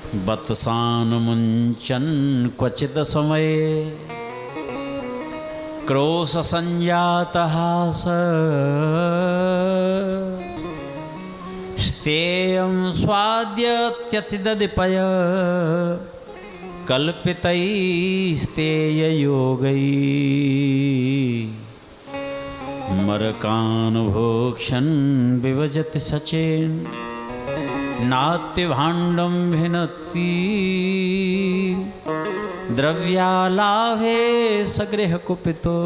बत्सान मुंचन क्वचित समय क्रोश संजात हास स्तेयं स्वाद्यत्यतिदधिपय कल्पितैस्तेययोगै मरकानुभोक्षन् विभजति सचेन नात्यभाण्डं भिनत्ति द्रव्यालाभे सगृहकुपितो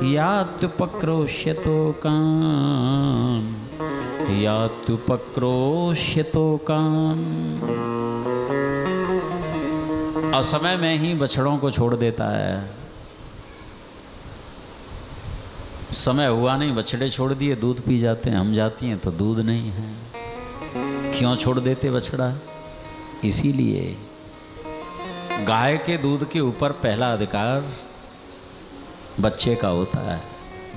यात्युपक्रोश्यतो कान् यात्युपक्रोश्यतो कान्। असमय में ही बछड़ों को छोड़ देता है। समय हुआ नहीं, बछड़े छोड़ दिए, दूध पी जाते हैं। हम जाती हैं तो दूध नहीं है। क्यों छोड़ देते बछड़ा? इसीलिए गाय के दूध के ऊपर पहला अधिकार बच्चे का होता है।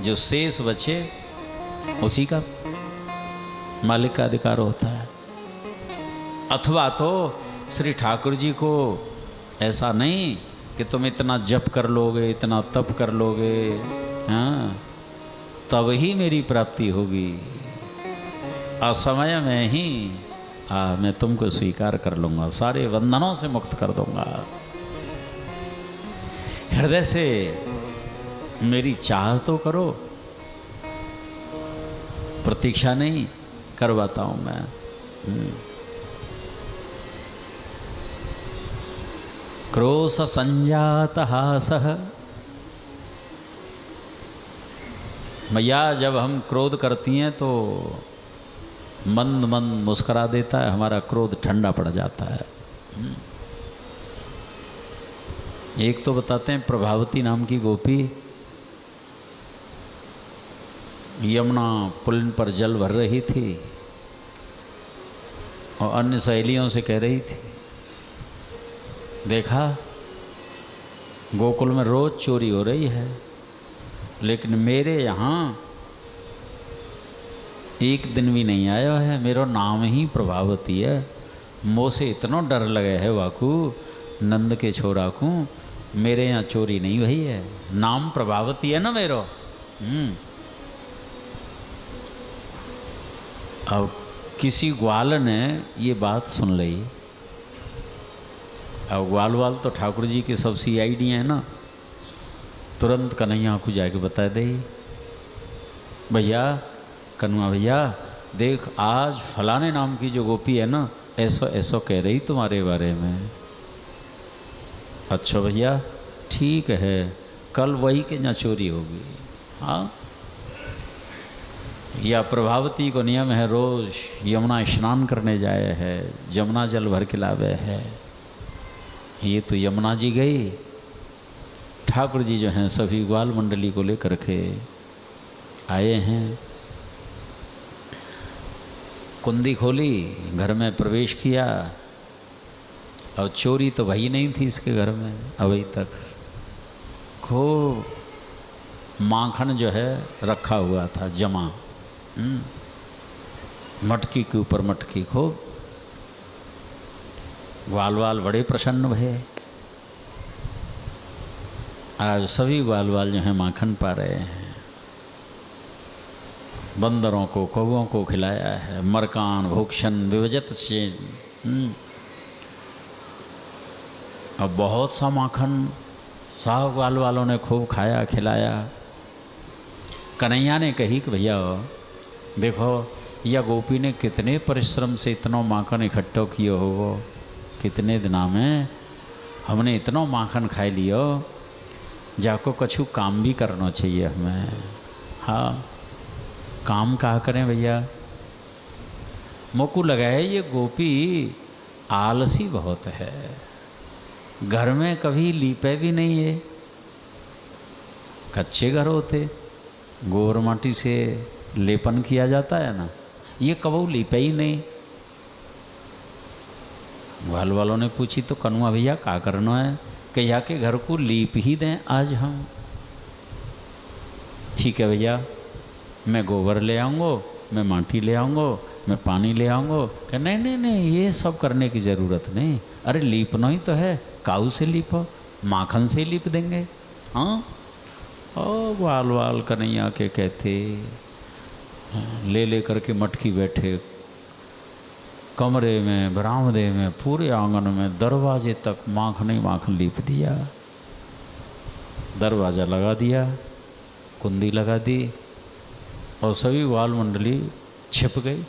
जो शेष बचे उसी का मालिक का अधिकार होता है। अथवा तो श्री ठाकुर जी को ऐसा नहीं कि तुम इतना जप कर लोगे, इतना तप कर लोगे, हाँ, तब ही मेरी प्राप्ति होगी। असमय में ही मैं तुमको स्वीकार कर लूँगा, सारे बंधनों से मुक्त कर दूँगा। हृदय से मेरी चाह तो करो, प्रतीक्षा नहीं करवाता हूँ मैं। क्रोश संजात हासः। मैया जब हम क्रोध करती हैं तो मंद मंद मुस्कुरा देता है, हमारा क्रोध ठंडा पड़ जाता है। एक तो बताते हैं, प्रभावती नाम की गोपी यमुना पुल पर जल भर रही थी और अन्य सहेलियों से कह रही थी, देखा गोकुल में रोज चोरी हो रही है, लेकिन मेरे यहाँ एक दिन भी नहीं आया है। मेरा नाम ही प्रभावती है। मोसे इतना डर लगे है वाकू नंद के छोरा को, मेरे यहाँ चोरी नहीं हुई है। नाम प्रभावती है ना मेरो। अब किसी ग्वाल ने ये बात सुन ली। अब ग्वाल वाल तो ठाकुर जी के सब CID हैं ना, तुरंत कन्हैया को जाके बता दे, भैया कनुआ भैया देख, आज फलाने नाम की जो गोपी है ना, ऐसो ऐसो कह रही तुम्हारे बारे में। अच्छा भैया ठीक है, कल वही के यहाँ चोरी होगी। हाँ, या प्रभावती को नियम है रोज यमुना स्नान करने जाए है, जमुना जल भर के लावे है। ये तो यमुना जी गई, ठाकुर जी जो हैं सभी ग्वाल मंडली को लेकर के आए हैं। कुंडी खोली, घर में प्रवेश किया और चोरी तो भई नहीं थी इसके घर में अभी तक। खूब माखन जो है रखा हुआ था जमा, मटकी के ऊपर मटकी खूब। ग्वाल वाल बड़े प्रसन्न भये। आज सभी ग्वाल वाल जो हैं माखन पा रहे हैं। बंदरों को कौवों को खिलाया है। मरकान भोक्षण विभजत से। अब बहुत सा माखन साहब ग्वाल वालों ने खूब खाया खिलाया। कन्हैया ने कही कि भैया देखो, यह गोपी ने कितने परिश्रम से इतना माखन इकट्ठा किया हो, कितने दिनों में हमने इतना माखन खाई लियो, जाको कछु काम भी करना चाहिए हमें। हाँ, काम कहा करें भैया। मोकू लगा है ये गोपी आलसी बहुत है, घर में कभी लीपे भी नहीं है। कच्चे घर होते, गोबर माटी से लेपन किया जाता है ना, ये कबू लीपे ही नहीं। ग्वाल वालों ने पूछी तो कनुआ भैया क्या करना है, कि या के घर को लीप ही दें आज हम। ठीक है भैया, मैं गोबर ले आऊँगो, मैं माटी ले आऊँगो, मैं पानी ले आऊँगा। कह नहीं नहीं नहीं, ये सब करने की ज़रूरत नहीं, अरे लीपना ही तो है, काऊ से लीपो, माखन से लीप देंगे। हाँ, ओ वाल वाल कन्हैया के कहते ले करके मटकी बैठे कमरे में, बरामदे में, पूरे आंगन में, दरवाजे तक माखन ही माखन लीप दिया। दरवाज़ा लगा दिया, कुंडी लगा दी, और सभी बाल मंडली छिप गई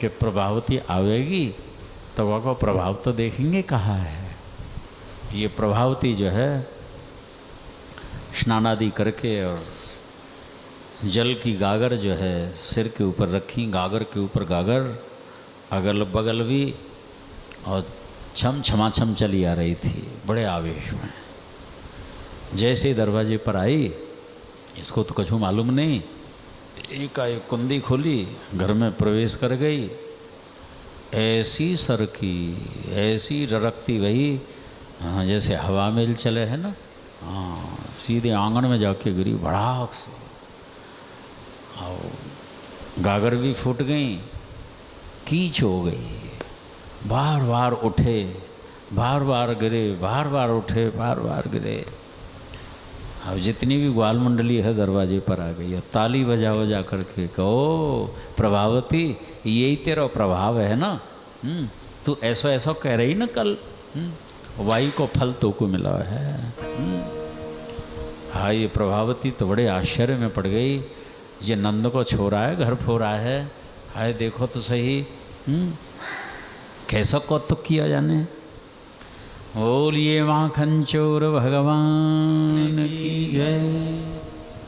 कि प्रभावती आवेगी तो वह को प्रभाव तो देखेंगे कहाँ है। ये प्रभावती जो है स्नान आदि करके और जल की गागर जो है सिर के ऊपर रखी, गागर के ऊपर गागर, अगल बगल भी, और छम छमाछम चली आ रही थी बड़े आवेश में। जैसे ही दरवाजे पर आई, इसको तो कुछ मालूम नहीं, एकाएक कुंडी खोली, घर में प्रवेश कर गई। ऐसी सरकी, ऐसी ररकती वही, हाँ जैसे हवा में चले है ना, हाँ सीधे आंगन में जाके गिरी भड़ाक से, और गागर भी फूट गई, कीच हो गई। बार बार उठे, बार बार गिरे, बार बार उठे, बार बार गिरे। अब जितनी भी ग्वाल मंडली है दरवाजे पर आ गई, अब ताली बजा बजा करके कहो प्रभावती यही तेरा प्रभाव है ना, तू ऐसा ऐसा कह रही ना कल, वायु को फल तो को मिला है। हाँ, ये प्रभावती तो बड़े आश्चर्य में पड़ गई, ये नंद को छोड़ा है, घर फोड़ा है, हाय देखो तो सही, कैसा कौतुक किया जाने। बोलिए माखन चोर भगवान की जय।